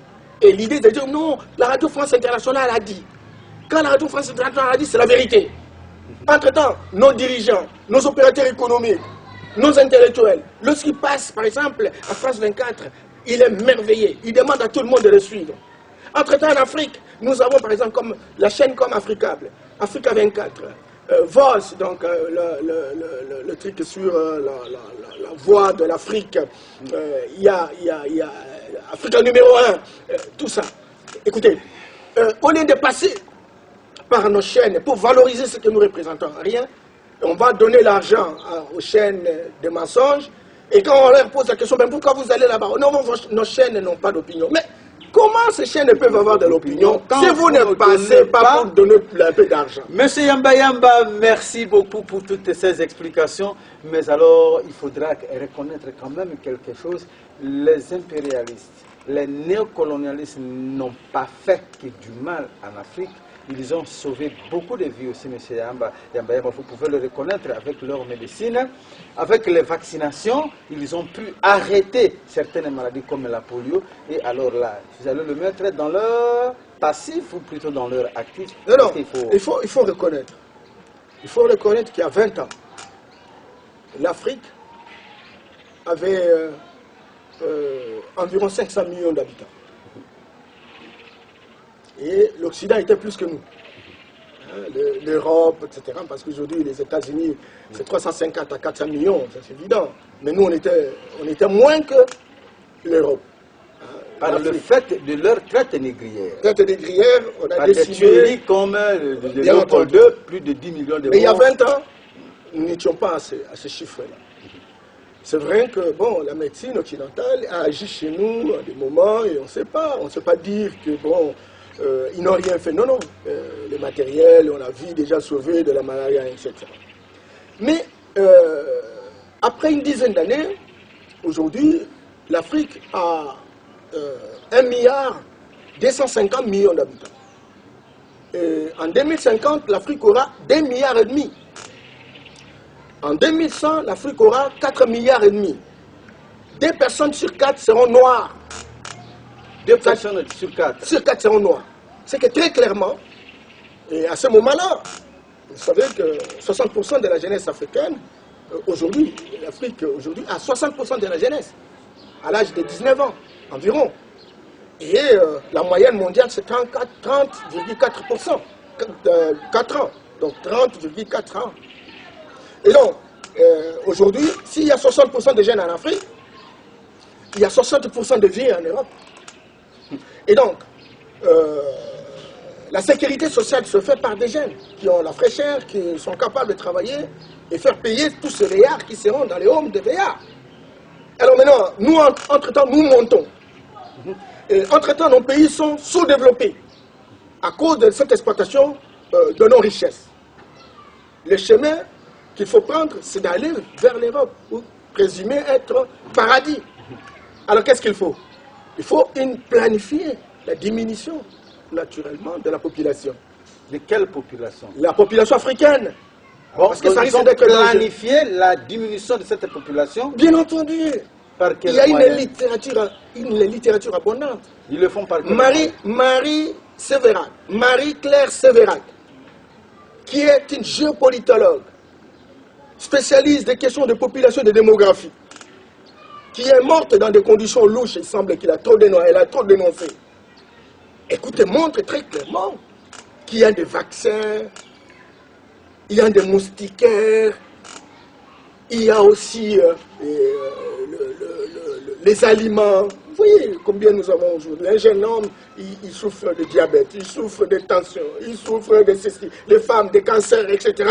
Et l'idée de dire non, la Radio France Internationale a dit. Quand la Radio France Internationale a dit, c'est la vérité. Entre-temps, nos dirigeants, nos opérateurs économiques, nos intellectuels, lorsqu'ils passent, par exemple, à France 24, il est merveilleux. Il demande à tout le monde de le suivre. Entre-temps, en Afrique, nous avons, par exemple, comme la chaîne comme Africable, Africa 24, VOS, donc le truc sur la voix de l'Afrique, il y a Africa numéro 1, tout ça. Écoutez, au lieu de passer par nos chaînes pour valoriser ce que nous représentons, rien, on va donner l'argent aux chaînes de mensonges, et quand on leur pose la question, ben pourquoi vous allez là-bas? Non, nos chaînes n'ont pas d'opinion. Mais comment ces chaînes peuvent avoir de l'opinion si vous ne passez pas pour donner un peu d'argent? Monsieur Yamba Yamba, merci beaucoup pour toutes ces explications. Mais alors, il faudra reconnaître quand même quelque chose. Les impérialistes, les néocolonialistes n'ont pas fait que du mal en Afrique. Ils ont sauvé beaucoup de vies aussi, monsieur Yamba Yamba. Vous pouvez le reconnaître avec leur médecine. Avec les vaccinations, ils ont pu arrêter certaines maladies comme la polio. Et alors là, vous allez le mettre dans leur passif ou plutôt dans leur actif? Non, il faut reconnaître. Il faut reconnaître qu'il y a 20 ans, l'Afrique avait environ 500 millions d'habitants. Et l'Occident était plus que nous. L'Europe, etc. Parce qu'aujourd'hui, les États-Unis, c'est 350 à 400 millions, c'est évident. Mais nous, on était moins que l'Europe. Par le fait de leur traite négrière. Traite négrière, on a décidé... tueries comme de Léopold II, plus de 10 millions de morts. Mais il y a 20 ans, nous n'étions pas à ce chiffre-là. C'est vrai que bon, la médecine occidentale a agi chez nous à des moments et on ne sait pas dire que bon, ils n'ont rien fait. Non, non, le matériel, on a vu déjà sauver de la malaria, etc. Mais après une dizaine d'années, aujourd'hui, l'Afrique a 1,250 milliard d'habitants. En 2050, l'Afrique aura 2,5 milliards. En 2100, l'Afrique aura 4,5 milliards. 2 personnes sur 4 seront noires. 2 personnes sur 4. Sur 4 seront noires. C'est que très clairement, et à ce moment-là, vous savez que 60% de la jeunesse africaine, aujourd'hui, l'Afrique aujourd'hui a 60% de la jeunesse, à l'âge de 19 ans environ. Et la moyenne mondiale, c'est 30,4%. 4 ans. Donc 30,4 ans. Et donc, aujourd'hui, s'il y a 60% de jeunes en Afrique, il y a 60% de vieux en Europe. Et donc, la sécurité sociale se fait par des jeunes qui ont la fraîcheur, qui sont capables de travailler et faire payer tous ces veillards qui seront dans les homes de veillards. Alors maintenant, nous, entre-temps, nous montons. Et entre-temps, nos pays sont sous-développés. à cause de cette exploitation de nos richesses. Le chemin qu'il faut prendre, c'est d'aller vers l'Europe, où présumer être paradis. Alors qu'est-ce qu'il faut? Il faut planifier la diminution, naturellement, de la population. De quelle population? La population africaine. Bon, parce que ça risque d'être planifier la diminution de cette population. Bien entendu. Par quel Il y a moyen? une littérature abondante. Ils le font par quel Marie Sévérac, Marie-Claire Sévérac, qui est une géopolitologue, spécialiste des questions de population et de démographie, qui est morte dans des conditions louches, il semble qu'elle a trop dénoncé. Écoutez, montre très clairement qu'il y a des vaccins, il y a des moustiquaires, il y a aussi les aliments. Vous voyez combien nous avons aujourd'hui. Un jeune homme, il souffre de diabète, il souffre de tension, il souffre de ceci, les femmes, des cancers, etc.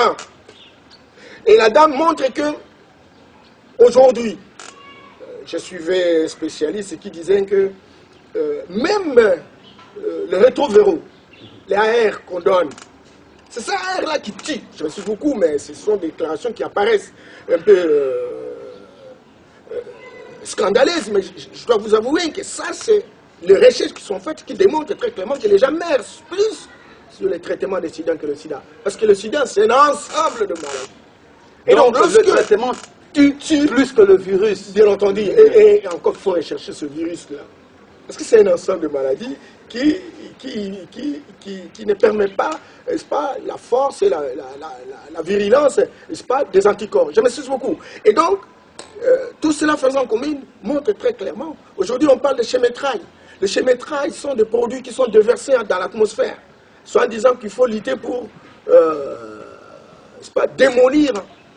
Et la dame montre que, aujourd'hui, je suivais un spécialiste qui disait que même le rétrovéro, les AR qu'on donne, c'est ça AR-là qui tue. Je me suis beaucoup, mais ce sont des déclarations qui apparaissent un peu scandaleuses, mais je dois vous avouer que ça, c'est les recherches qui sont faites qui démontrent très clairement que les gens meurent plus sur le traitement des sida que le sida. Parce que le sida, c'est un ensemble de maladies. Et donc le traitement tue plus que le virus. Bien entendu. Et encore, il faut rechercher ce virus-là. Parce que c'est un ensemble de maladies qui ne permet pas, n'est-ce pas, la force et la virulence, n'est-ce pas, des anticorps. Je m'excuse beaucoup. Et donc, tout cela faisant commune montre très clairement. Aujourd'hui, on parle de chemtrail. Les chemtrails sont des produits qui sont déversés dans l'atmosphère, soit en disant qu'il faut lutter pour, n'est-ce pas, démolir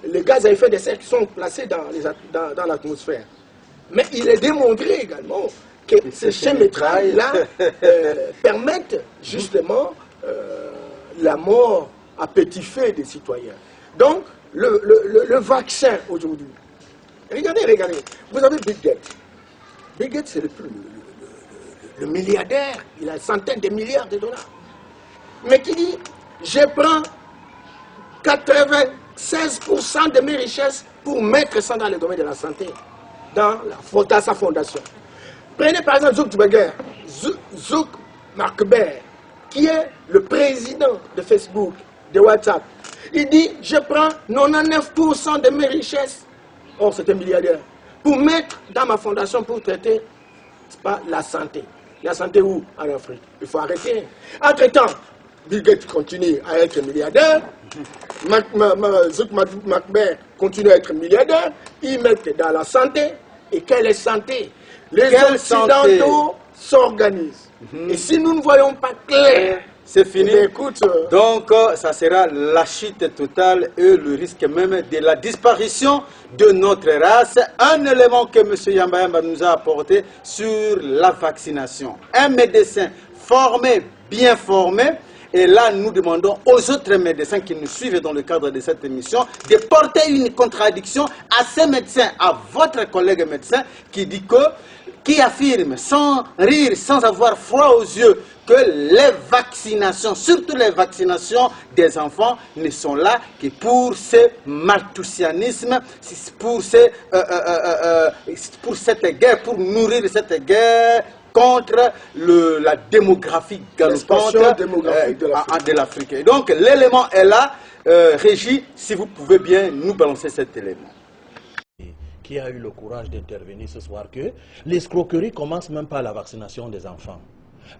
les gaz à effet de serre qui sont placés dans l'atmosphère. Mais il est démontré également que ces chemtrails-là permettent justement la mort à petit feu des citoyens. Donc, le vaccin aujourd'hui, regardez, vous avez Bill Gates. Bill Gates, c'est le milliardaire, il a centaines de milliards de dollars. Mais qui dit, je prends 96% de mes richesses pour mettre ça dans le domaine de la santé, dans sa fondation. Prenez par exemple Zuckerberg, qui est le président de Facebook, de WhatsApp. Il dit, je prends 99% de mes richesses, or c'est un milliardaire, pour mettre dans ma fondation pour traiter, c'est pas la santé. La santé où? En Afrique. Il faut arrêter. Entre-temps, Bill Gates continue à être milliardaire, Zuckerberg continue à être milliardaire, ils mettent dans la santé. Et quelle est santé? Les Occidentaux s'organisent. Et si nous ne voyons pas clair, c'est fini. Écoute, donc, ça sera la chute totale et le risque même de la disparition de notre race. Un élément que M. Yamba nous a apporté sur la vaccination. Un médecin formé, bien formé. Et là, nous demandons aux autres médecins qui nous suivent dans le cadre de cette émission de porter une contradiction à ces médecins, à votre collègue médecin qui affirme sans rire, sans avoir froid aux yeux, que les vaccinations, surtout les vaccinations des enfants, ne sont là que pour ce malthusianisme, pour cette guerre, pour nourrir cette guerre contre la démographie galopante de l'Afrique. Et donc l'élément est là. Régie, si vous pouvez bien nous balancer cet élément. Qui a eu le courage d'intervenir ce soir que l'escroquerie commence même par la vaccination des enfants.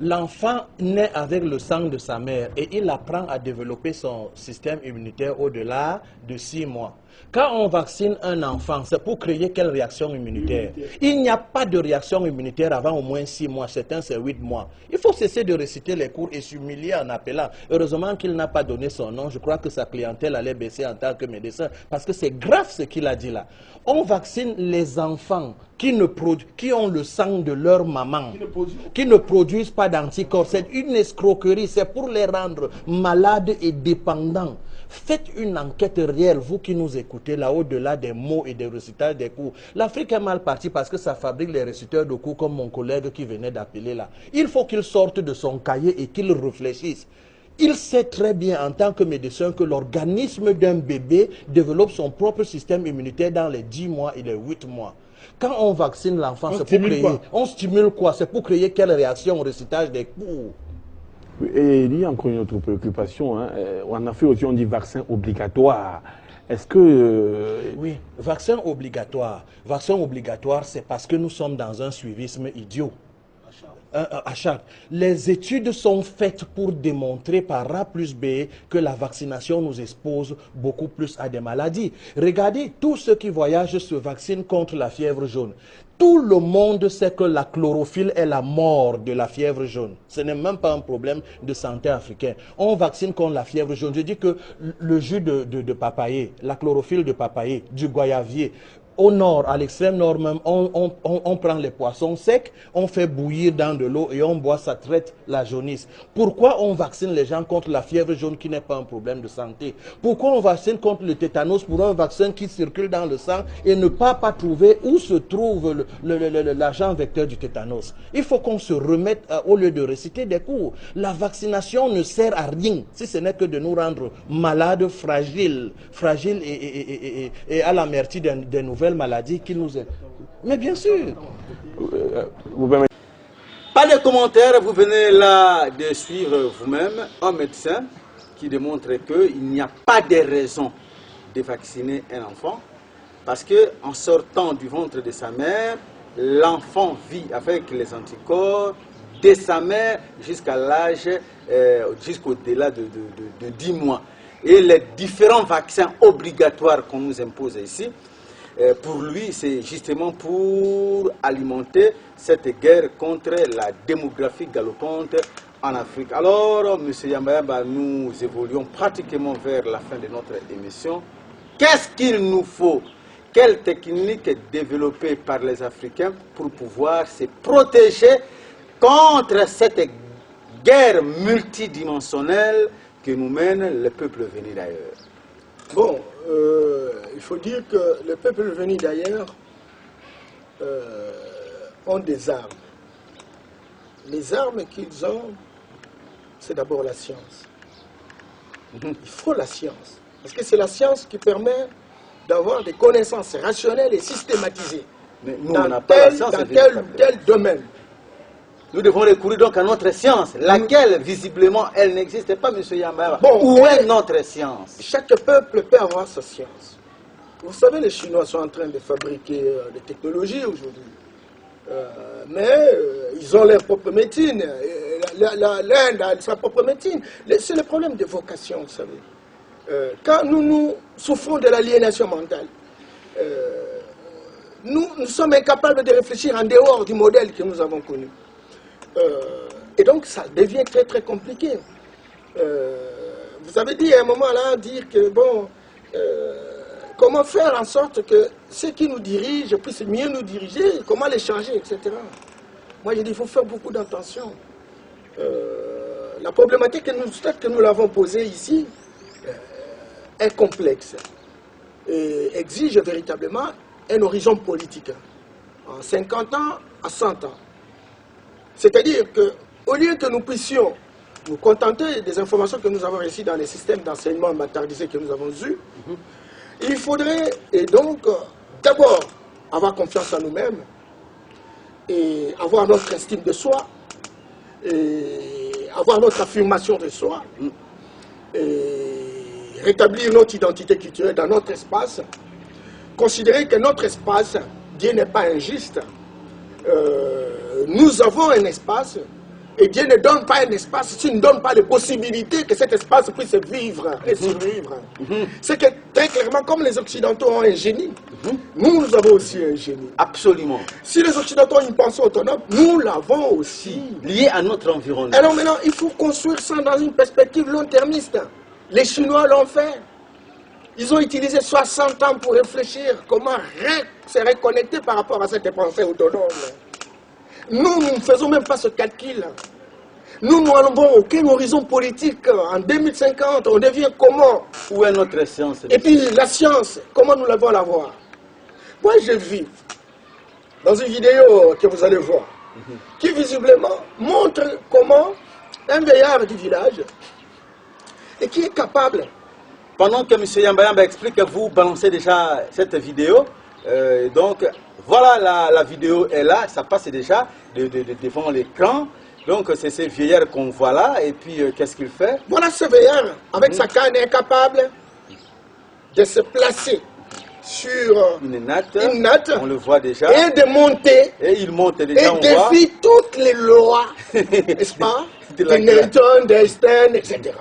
L'enfant naît avec le sang de sa mère et il apprend à développer son système immunitaire au-delà de 6 mois. Quand on vaccine un enfant, c'est pour créer quelle réaction immunitaire? Il n'y a pas de réaction immunitaire avant au moins 6 mois, certains c'est 8 mois. Il faut cesser de réciter les cours et s'humilier en appelant. Heureusement qu'il n'a pas donné son nom, je crois que sa clientèle allait baisser en tant que médecin, parce que c'est grave ce qu'il a dit là. On vaccine les enfants qui ont le sang de leur maman, qui ne produisent pas d'anticorps. C'est une escroquerie, c'est pour les rendre malades et dépendants. Faites une enquête réelle, vous qui nous écoutez là, au-delà des mots et des récitages des cours. L'Afrique est mal partie parce que ça fabrique les réciteurs de cours comme mon collègue qui venait d'appeler là. Il faut qu'il sorte de son cahier et qu'il réfléchisse. Il sait très bien en tant que médecin que l'organisme d'un bébé développe son propre système immunitaire dans les 10 mois et les 8 mois. Quand on vaccine l'enfant, c'est pour créer... On stimule quoi? C'est pour créer quelle réaction au récitage des cours? Et il y a encore une autre préoccupation. Hein. En Afrique aussi, on dit vaccin obligatoire. Est-ce que... Oui, vaccin obligatoire. Vaccin obligatoire, c'est parce que nous sommes dans un suivisme idiot. Les études sont faites pour démontrer par A plus B que la vaccination nous expose beaucoup plus à des maladies. Regardez, tous ceux qui voyagent se vaccinent contre la fièvre jaune. Tout le monde sait que la chlorophylle est la mort de la fièvre jaune. Ce n'est même pas un problème de santé africain. On vaccine contre la fièvre jaune. Je dis que le jus de papayer, la chlorophylle de papayer, du goyavier, au nord, à l'extrême nord même, on prend les poissons secs, on fait bouillir dans de l'eau et on boit, ça traite la jaunisse. Pourquoi on vaccine les gens contre la fièvre jaune qui n'est pas un problème de santé? Pourquoi on vaccine contre le tétanos pour un vaccin qui circule dans le sang et ne pas trouver où se trouve l'agent vecteur du tétanos? Il faut qu'on se remette au lieu de réciter des cours. La vaccination ne sert à rien si ce n'est que de nous rendre malades, fragiles et à la merci des nouvelles maladies qui nous est. Mais bien sûr. Pas de commentaires, vous venez là de suivre vous-même un médecin qui démontre qu'il n'y a pas de raison de vacciner un enfant parce qu'en sortant du ventre de sa mère, l'enfant vit avec les anticorps de sa mère jusqu'à l'âge, jusqu'au-delà de 10 mois. Et les différents vaccins obligatoires qu'on nous impose ici, pour lui, c'est justement pour alimenter cette guerre contre la démographie galopante en Afrique. Alors, M. Yambayamba, nous évoluons pratiquement vers la fin de notre émission. Qu'est-ce qu'il nous faut? Quelle technique est développée par les Africains pour pouvoir se protéger contre cette guerre multidimensionnelle que nous mènent les peuples venus d'ailleurs? Bon, il faut dire que les peuples venus d'ailleurs ont des armes. Les armes qu'ils ont, c'est d'abord la science. Il faut la science. Parce que c'est la science qui permet d'avoir des connaissances rationnelles et systématisées. Mais nous, dans on n'a pas la science, dans tel ou tel domaine. Nous devons recourir donc à notre science, laquelle, visiblement, elle n'existe pas, M. Yamba. Bon, où est notre science? Chaque peuple peut avoir sa science. Vous savez, les Chinois sont en train de fabriquer des technologies aujourd'hui. Mais ils ont leur propre médecine. L'Inde a sa propre médecine. C'est le problème de vocation, vous savez. Quand nous souffrons de l'aliénation mentale, nous sommes incapables de réfléchir en dehors du modèle que nous avons connu. Et donc ça devient très très compliqué. Vous avez dit à un moment là, dire que bon, comment faire en sorte que ceux qui nous dirigent puissent mieux nous diriger, comment les changer, etc. Moi je dis il faut faire beaucoup d'attention. La problématique que nous l'avons posée ici est complexe et exige véritablement un horizon politique. En 50 ans à 100 ans. C'est-à-dire qu'au lieu que nous puissions nous contenter des informations que nous avons reçues dans les systèmes d'enseignement bâtardisés que nous avons eus, il faudrait et donc d'abord avoir confiance en nous-mêmes et avoir notre estime de soi et avoir notre affirmation de soi et rétablir notre identité culturelle dans notre espace, considérer que notre espace, Dieu n'est pas injuste. Nous avons un espace et Dieu ne donne pas un espace s'il ne donne pas les possibilités que cet espace puisse vivre et survivre. C'est que très clairement, comme les Occidentaux ont un génie, nous avons aussi un génie. Absolument. Si les Occidentaux ont une pensée autonome, nous l'avons aussi. Lié à notre environnement. Alors maintenant, il faut construire ça dans une perspective long-termiste. Les Chinois l'ont fait. Ils ont utilisé 60 ans pour réfléchir comment se reconnecter par rapport à cette pensée autonome. Nous ne faisons même pas ce calcul. Nous n'avons aucun horizon politique. En 2050, on devient comment? Où est notre science? Et puis la science, comment nous l'avons la voir? Moi, j'ai vu dans une vidéo que vous allez voir, qui visiblement montre comment un vieillard du village, et qui est capable. Pendant que M. Yamba explique, vous balancez déjà cette vidéo. Donc, voilà, la vidéo est là, ça passe déjà devant l'écran. Donc, c'est ces vieillards qu'on voit là. Et puis, qu'est-ce qu'il fait? Voilà ce vieillard, avec sa canne, est capable de se placer sur une natte, on le voit déjà. Et de monter. Et il monte déjà, et défie toutes les lois, n'est-ce pas? De Newton, d'Einstein, etc.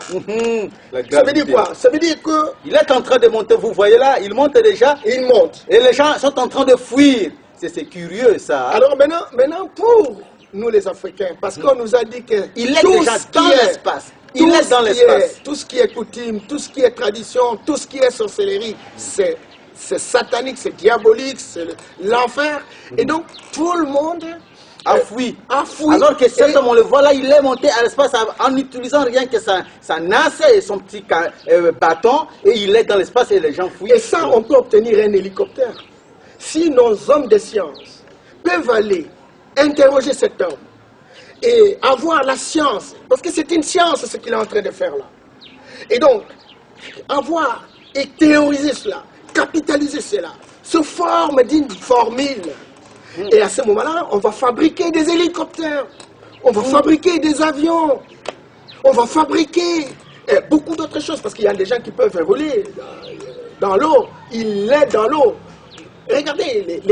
Ça veut dire quoi? Ça veut dire que... Il est en train de monter, vous voyez là, il monte déjà. Il monte. Et les gens sont en train de fuir. C'est curieux ça. Alors maintenant, pour nous les Africains, parce qu'on nous a dit que... Il est déjà dans l'espace. Il est dans l'espace. Tout ce qui est coutume, tout ce qui est tradition, tout ce qui est sorcellerie, c'est satanique, c'est diabolique, c'est l'enfer. Et donc, tout le monde... a fui. Alors que cet homme, on le voit là, il est monté à l'espace en utilisant rien que sa nasse et son petit bâton, et il est dans l'espace et les gens fuient. Et ça, on peut obtenir un hélicoptère. Si nos hommes de science peuvent aller interroger cet homme et avoir la science, parce que c'est une science ce qu'il est en train de faire là. Et donc, avoir et théoriser cela, capitaliser cela, se forme d'une formule. Et à ce moment-là, on va fabriquer des hélicoptères, on va fabriquer des avions, on va fabriquer beaucoup d'autres choses, parce qu'il y a des gens qui peuvent voler dans l'eau, il est dans l'eau. Regardez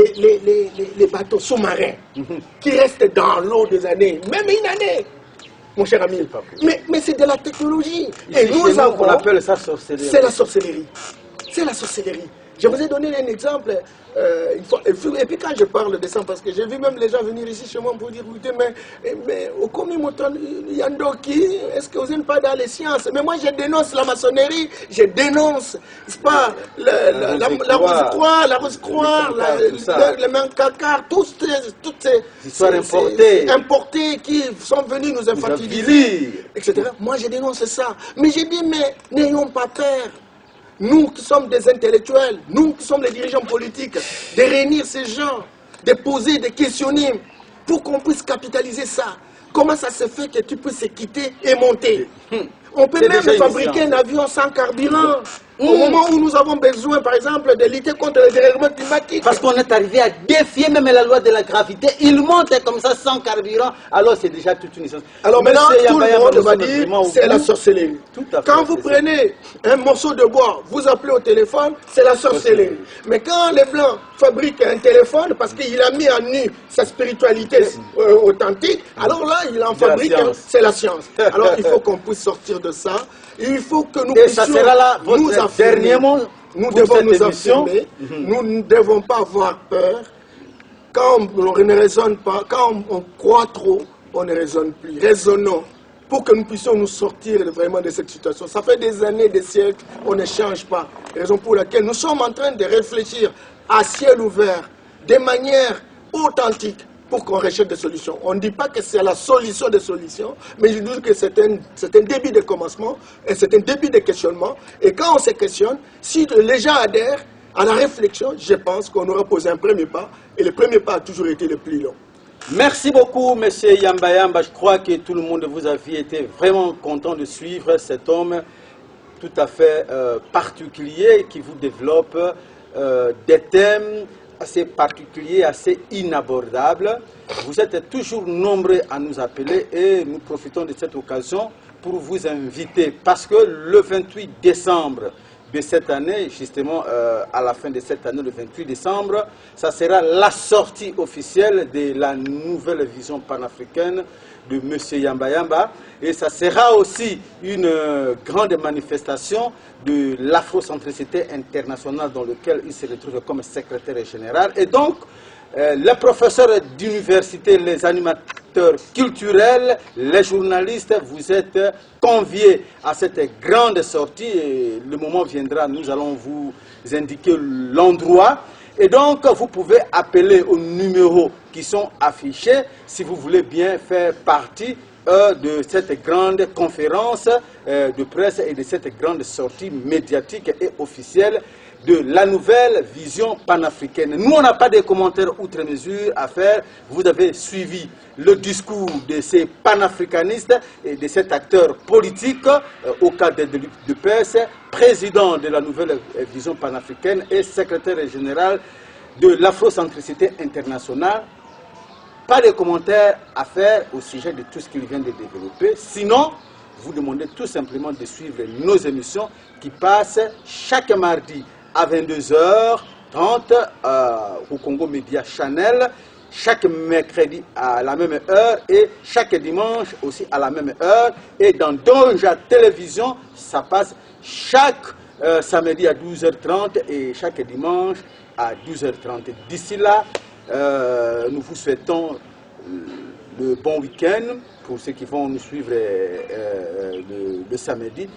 les bateaux sous-marins qui restent dans l'eau des années, même une année, mon cher ami. Mais c'est de la technologie. Et nous avons... On appelle ça sorcellerie. C'est la sorcellerie. C'est la sorcellerie. Je vous ai donné un exemple, et puis quand je parle de ça, parce que j'ai vu même les gens venir ici chez moi pour dire, écoutez, mais au commis Yandoki, est-ce que vous n'êtes pas dans les sciences? Mais moi je dénonce la maçonnerie, je dénonce, n'est-ce pas, la Rose-Croix, le Mancacar, toutes ces histoires importées qui sont venues nous infantiliser, etc. Moi je dénonce ça, mais j'ai dit, mais n'ayons pas peur. Nous qui sommes des intellectuels, nous qui sommes les dirigeants politiques, de réunir ces gens, de poser, de questionner, pour qu'on puisse capitaliser ça. Comment ça se fait que tu peux se quitter et monter? On peut même fabriquer un avion sans carburant. Au moment où nous avons besoin, par exemple, de lutter contre le dérèglement climatique. Parce qu'on est arrivé à défier même la loi de la gravité. Il monte comme ça sans carburant. Alors c'est déjà toute une chose. Alors maintenant, tout le monde va dire c'est la sorcellerie. Quand vous prenez un morceau de bois, vous appelez au téléphone, c'est la sorcellerie. Mais quand les Blancs fabriquent un téléphone, parce qu'il a mis en nu sa spiritualité authentique, alors là, il en fabrique, c'est la science. Alors il faut qu'on puisse sortir de ça. Il faut que nous puissions nous affirmer. Nous devons nous affirmer. Nous ne devons pas avoir peur. Quand on ne raisonne pas, quand on croit trop, on ne raisonne plus. Raisonnons pour que nous puissions nous sortir vraiment de cette situation. Ça fait des années, des siècles, on ne change pas. Raison pour laquelle nous sommes en train de réfléchir à ciel ouvert, de manière authentique, pour qu'on recherche des solutions. On ne dit pas que c'est la solution des solutions, mais je dis que c'est un début de commencement, et c'est un début de questionnement. Et quand on se questionne, si les gens adhèrent à la réflexion, je pense qu'on aura posé un premier pas, et le premier pas a toujours été le plus long. Merci beaucoup, M. Yamba. Je crois que tout le monde, vous aviez été vraiment content de suivre cet homme tout à fait particulier qui vous développe des thèmes assez particulier, assez inabordable. Vous êtes toujours nombreux à nous appeler et nous profitons de cette occasion pour vous inviter parce que le 28 décembre de cette année, justement à la fin de cette année, le 28 décembre, ça sera la sortie officielle de la nouvelle vision panafricaine de M. Yamba. Et ça sera aussi une grande manifestation de l'afrocentricité internationale dans laquelle il se retrouve comme secrétaire général. Et donc, les professeurs d'université, les animateurs culturels, les journalistes, vous êtes conviés à cette grande sortie. Et le moment viendra, nous allons vous indiquer l'endroit. Et donc, vous pouvez appeler aux numéros qui sont affichés si vous voulez bien faire partie de cette grande conférence de presse et de cette grande sortie médiatique et officielle de la nouvelle vision panafricaine. Nous, on n'a pas de commentaires outre mesure à faire. Vous avez suivi le discours de ces panafricanistes et de cet acteur politique au cadre de PES, président de la nouvelle vision panafricaine et secrétaire général de l'afrocentricité internationale. Pas de commentaires à faire au sujet de tout ce qu'il vient de développer. Sinon, vous demandez tout simplement de suivre nos émissions qui passent chaque mardi à 22h30 au Congo Média Channel, chaque mercredi à la même heure et chaque dimanche aussi à la même heure. Et dans Donja Télévision, ça passe chaque samedi à 12h30 et chaque dimanche à 12h30. D'ici là, nous vous souhaitons le bon week-end pour ceux qui vont nous suivre le samedi.